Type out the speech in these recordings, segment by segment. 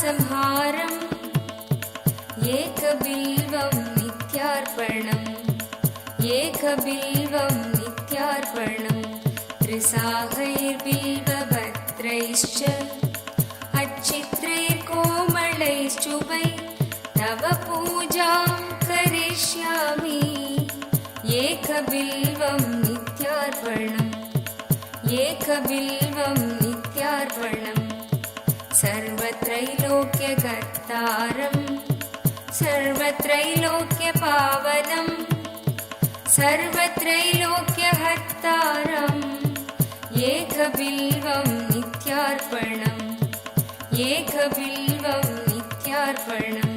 संहारम् एकबिल्वं नित्यार्पणम् एकबिल्वं नित्यार्पणम् त्रिसाहैर्बिल्वपत्रैश्च अच्छित्रैर्कोमलैश्चुभै तव पूजां करिष्यामि एकबिल्वं नित्यार्पणम् एकबिल्वं नित्यार्पणम् सर्वत्रैलोक्यकर्तारम् सर्वत्रैलोक्यपावनम् सर्वत्रैलोक्यहर्तारम् एकबिल्वं नित्यार्पणम् एकबिल्वं नित्यार्पणम्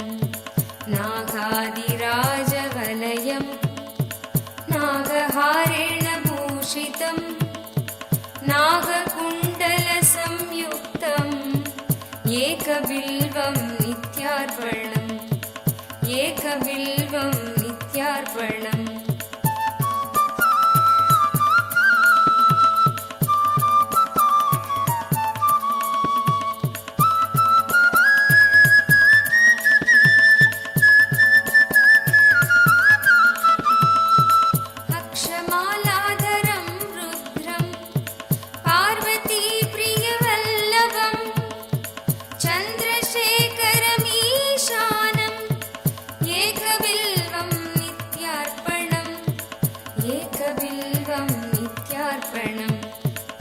नागादिराजवलयम् नागहारेण भूषितम् नागकुण्डलसंयुक्तम् एकबिल्वं नित्यार्पणम् एकबिल्वं नित्यार्पणम्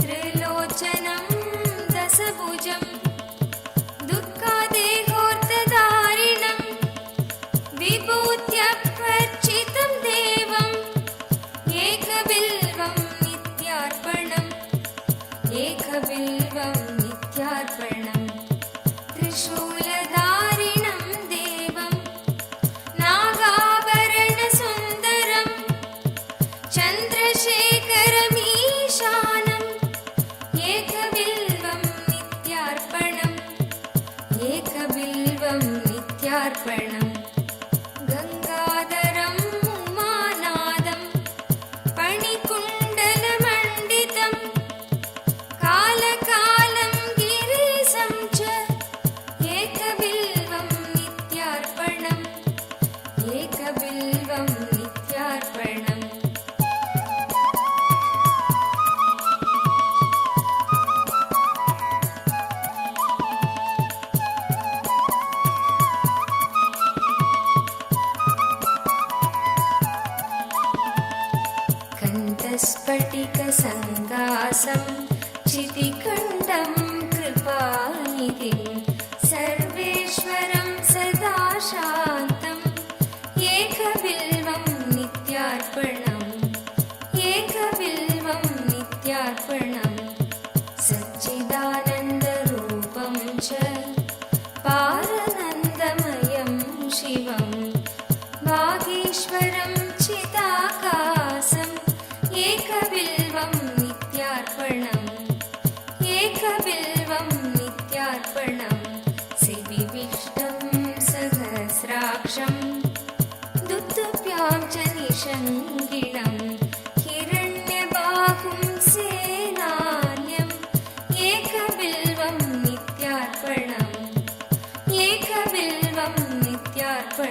त्रिलोचनं दशभुजं दुःखादेहोर्तधारिणं विभूत्यार्चितं देवम् एकबिल्वं नित्यार्पणम् एकबिल्वं नित्यार्पणम् त्रिशूलधारिणं देवं नागाभरणसुन्दरं चन्द्रशेखरमीशानम् एकबिल्वं नित्यार्पणम् एकबिल्वं नित्यार्पणम् गङ्गाधरं उमानादं फणिकुण्डलमण्डितं कालकालं गिरीशं च एकबिल्वं नित्यार्पणम् एकबिल्वं नित्यार्पणम् स्फटिकसङ्कासं चितिकण्ठं कृपानिधिं सर्वेश्वरं सदा शान्तम् एकबिल्वं नित्यार्पणम् एकबिल्वं नित्यार्पणम् सच्चिदानन्दरूपं च पारनन्दमयं शिवं वागीश्वरं चिदाकाशम् एकबिल्वं नित्यार्पणम् एकबिल्वं नित्यार्पणम् शिविविष्टं सहस्राक्षं दुत्तुभ्यां च निषङ्गिणं हिरण्यबाहुं सेनान्यम् एकबिल्वं नित्यार्पणम् एकबिल्वं नित्यार्पणम्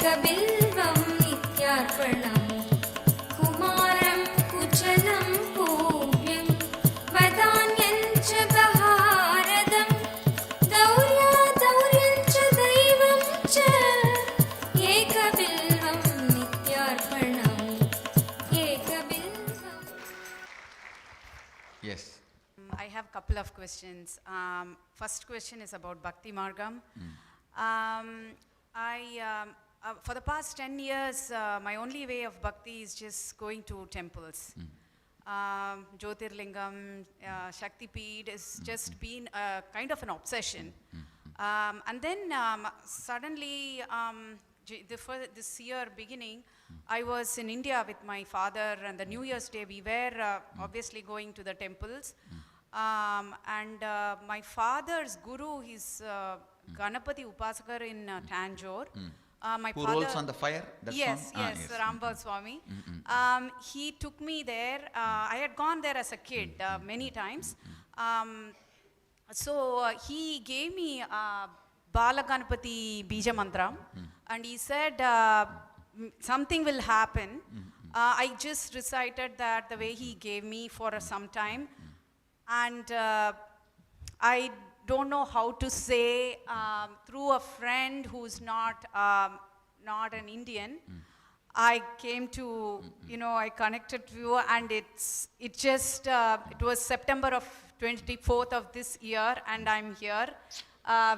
एकबिल्वं नित्यार्पणम् कुमारं कुचलं पूव्यं वदान्यं च बहारदं दौर्यं च दैवं च एकबिल्वं नित्यार्पणम् एकबिल्वम् Yes. I have a couple of questions. First question is about Bhakti Margam. For the past 10 years, my only way of bhakti is just going to temples. Jyotirlingam, Shakti Peeth has just been a kind of an obsession. And then suddenly, this year beginning, I was in India with my father, and the New Year's Day we were obviously going to the temples. And my father's guru, he's Ganapati Upasakar in Tanjore. My Who father, rolls on the fire? That yes, song? yes, Rambal Swami. He took me there. I had gone there as a kid many times. So he gave me Bala Ganapati Bija Mantra, and he said something will happen. I just recited that the way he gave me for some time, and I don't know how to say through a friend who's not an Indian. I came to, I connected to you, and it was September of 24th of this year, and I'm here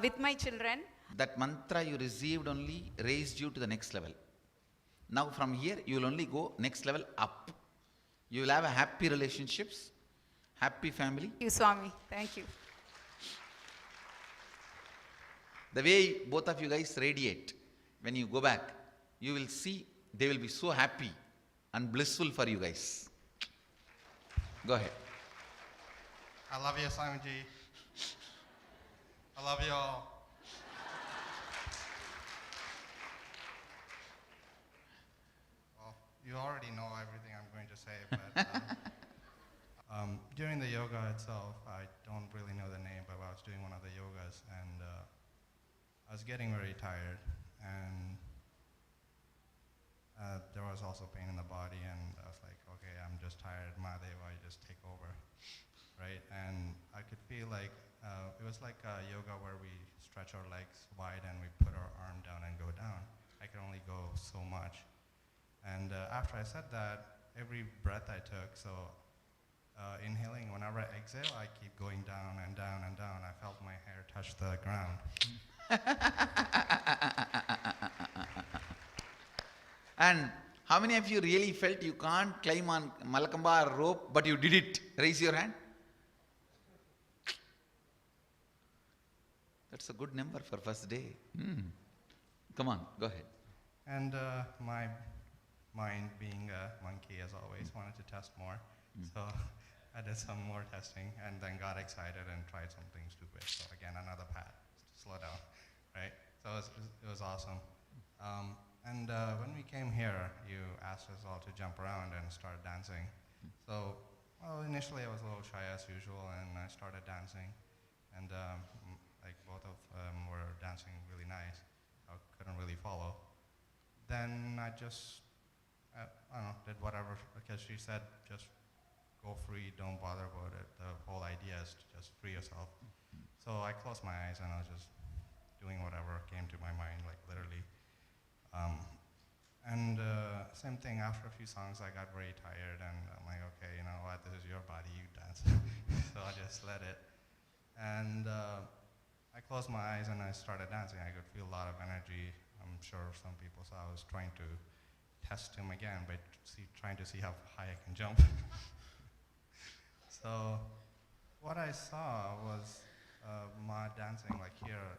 with my children. That mantra you received only raised you to the next level. Now from here, you will only go next level up. You will have a happy relationships, happy family. Thank you, Swami. Thank you. The way both of you guys radiate, when you go back, you will see they will be so happy and blissful for you guys. Go ahead. I love you, Swamiji. I love you all. Well, you already know everything I'm going to say, but during the yoga itself, I don't really know the name, but I was doing one of the yogas, and I was getting very tired, and there was also pain in the body, and I was like, okay, I'm just tired, Mahadeva, you just take over, right? And I could feel like, it was like yoga where we stretch our legs wide and we put our arm down and go down. I could only go so much. And after I said that, every breath I took, so inhaling, whenever I exhale, I keep going down and down and down. I felt my hair touch the ground. And how many of you really felt you can't climb on Malakamba rope, but you did it? Raise your hand. That's a good number for first day. Come on, go ahead. And my mind, being a monkey as always, wanted to test more. So I did some more testing and then got excited and tried something stupid. So again, another pat, slow down, right? So it was awesome. And when we came here, you asked us all to jump around and start dancing. So, well, initially I was a little shy as usual, and I started dancing. And like both of them were dancing really nice. I couldn't really follow. Then I just, I don't know, did whatever, because she said just go free, don't bother about it. The whole idea is to just free yourself. So I closed my eyes and I was just doing whatever came to my mind, like literally. And same thing, after a few songs I got very tired, and I'm like, okay, you know what, this is your body, you dance. So I just let it. And I closed my eyes and I started dancing. I could feel a lot of energy. I'm sure some people saw I was trying to test him again by trying to see how high I can jump. So what I saw was Ma dancing like here.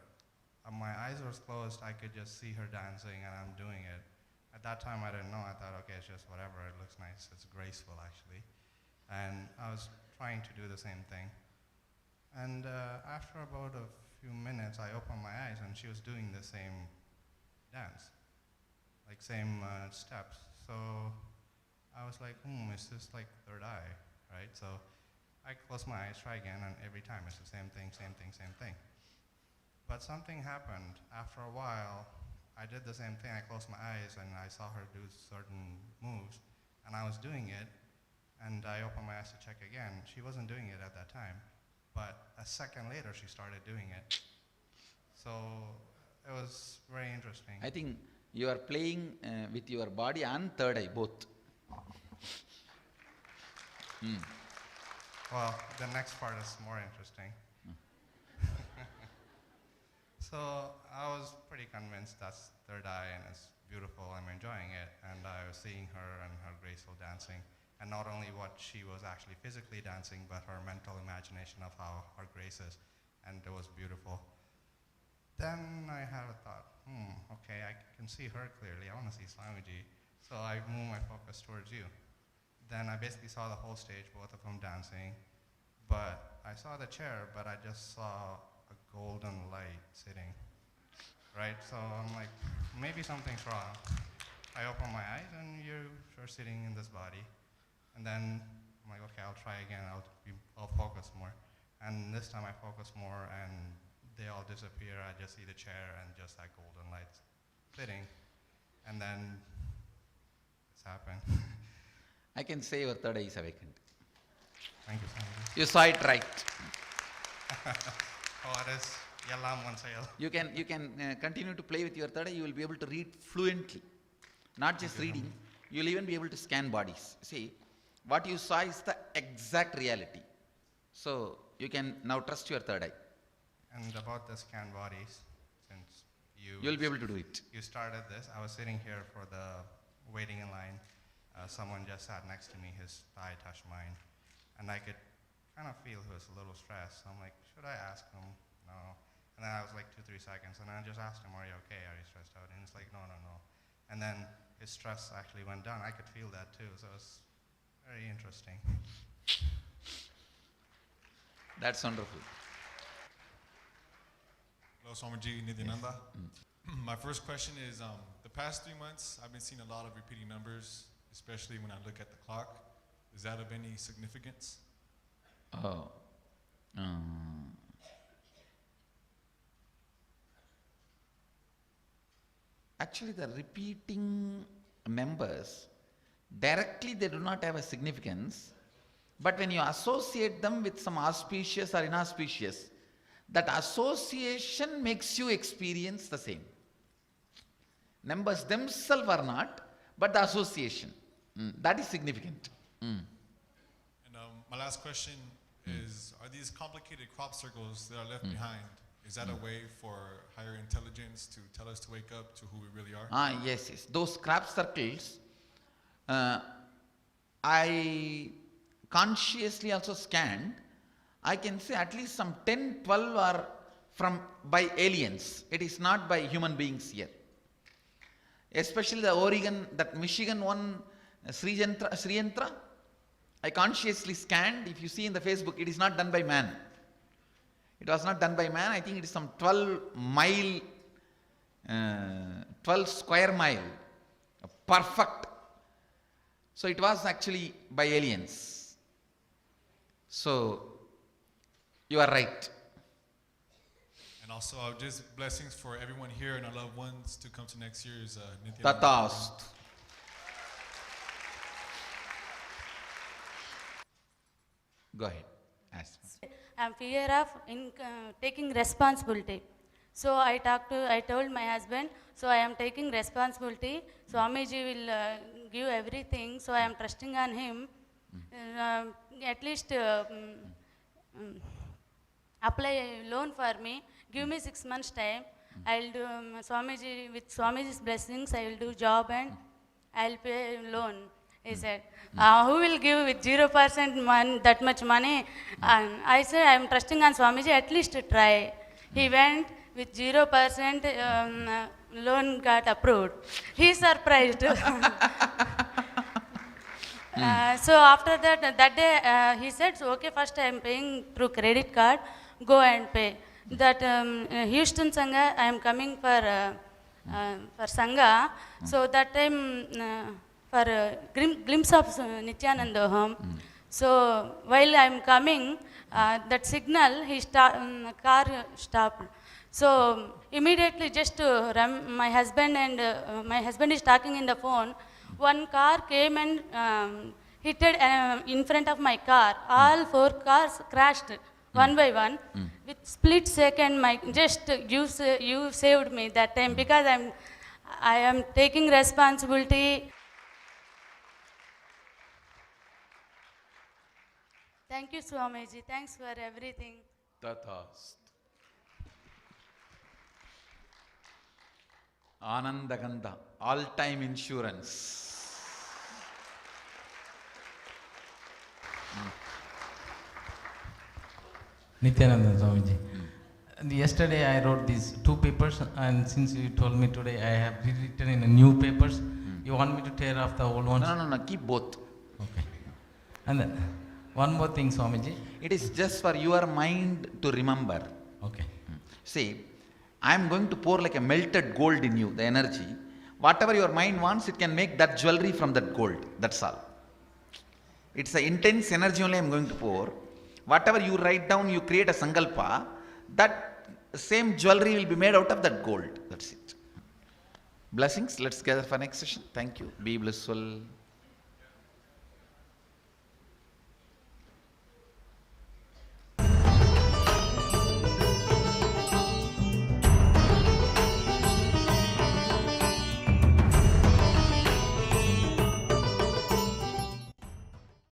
My eyes were closed, I could just see her dancing and I'm doing it. At that time I didn't know, I thought, okay, it's just whatever, it looks nice, it's graceful actually. And I was trying to do the same thing. And after about a few minutes, I opened my eyes and she was doing the same dance, like same steps. So I was like, is this like third eye, right? So I close my eyes, try again, and every time it's the same thing, same thing, same thing. But something happened. After a while, I did the same thing. I closed my eyes and I saw her do certain moves, and I was doing it, and I opened my eyes to check again. She wasn't doing it at that time, but a second later she started doing it. So it was very interesting. I think you are playing with your body and third eye both. Well, the next part is more interesting. So I was pretty convinced that's third eye and it's beautiful. I'm enjoying it, and I was seeing her and her graceful dancing, and not only what she was actually physically dancing, but her mental imagination of how her grace is, and it was beautiful. Then I had a thought, okay, I can see her clearly. I want to see Swamiji. So I moved my focus towards you. Then I basically saw the whole stage, both of them dancing, but I saw the chair, but I just saw a golden light sitting, right? So I'm like, maybe something's wrong. I open my eyes and you're sitting in this body. And then I'm like, okay, I'll try again. I'll focus more. And this time I focus more and they all disappear. I just see the chair and just that golden light sitting. And then it's happened. I can say your third eye is awakened. Thank you, Swamiji. You saw it right. Oh, it is Yellam one sale. You can continue to play with your third eye. You will be able to read fluently. Not just reading, you will even be able to scan bodies. See, what you saw is the exact reality. So you can now trust your third eye. And about the scan bodies, since You will be able to do it. you started this, I was sitting here for the waiting in line. Someone just sat next to me, his thigh touched mine, and I could kind of feel he was a little stressed. So I'm like, should I ask him? No. And then I was like 2-3 seconds, and I just asked him, are you okay? Are you stressed out? And he's like, no. And then his stress actually went down. I could feel that too, so it was very interesting. That's wonderful. Hello, Swamiji Nityananda. My first question is, the past 3 months, I've been seeing a lot of repeating numbers, especially when I look at the clock. Is that of any significance? Oh. Actually, the repeating numbers, directly they do not have a significance, but when you associate them with some auspicious or inauspicious, that association makes you experience the same. Numbers themselves are not, but the association, that is significant. And my last question is, are these complicated crop circles that are left behind, is that a way for higher intelligence to tell us to wake up to who we really are? Yes. Those crop circles, I consciously also scanned. I can say at least some 10, 12 are by aliens. It is not by human beings here. Especially the Oregon, that Michigan one, Sri Yantra, I consciously scanned. If you see in the Facebook, it is not done by man. It was not done by man. I think it is some 12 square mile, perfect. So it was actually by aliens. So you are right. And also, just blessings for everyone here and our loved ones to come to next year's Nityananda. Tatast. Go ahead. Ask. I'm fear of taking responsibility. So I told my husband, so I am taking responsibility. Swamiji will give everything. So I am trusting on him. At least apply a loan for me. Give me 6 months time. I'll do Swamiji, with Swamiji's blessings, I will do job and I'll pay loan. He said, who will give with 0% that much money? And I said, I am trusting on Swamiji, at least to try. He went with 0% loan got approved. He surprised. So after that day, he said, so okay, first I am paying through credit card, go and pay. That Houston Sangha, I am coming for Sangha. So that time, for glimpse of Nityananda home. So while I am coming, that signal, car stopped. So immediately just my husband and my husband is talking in the phone. One car came and hit in front of my car. All 4 cars crashed one by one. With split second, you saved me that time because I am taking responsibility. Thank you, Swamiji. Thanks for everything. Tathast. Anandagandha, all-time insurance. Nityananda Swamiji. And yesterday I wrote these 2 papers, and since you told me today I have rewritten in new papers, you want me to tear off the old ones? No, keep both. Okay. And then, one more thing, Swamiji. It is just for your mind to remember. Okay. See, I am going to pour like a melted gold in you, the energy. Whatever your mind wants, it can make that jewelry from that gold. That's all. It's an intense energy only I am going to pour. Whatever you write down, you create a sankalpa, that same jewelry will be made out of that gold. That's it. Blessings. Let's gather for next session. Thank you. Be blissful.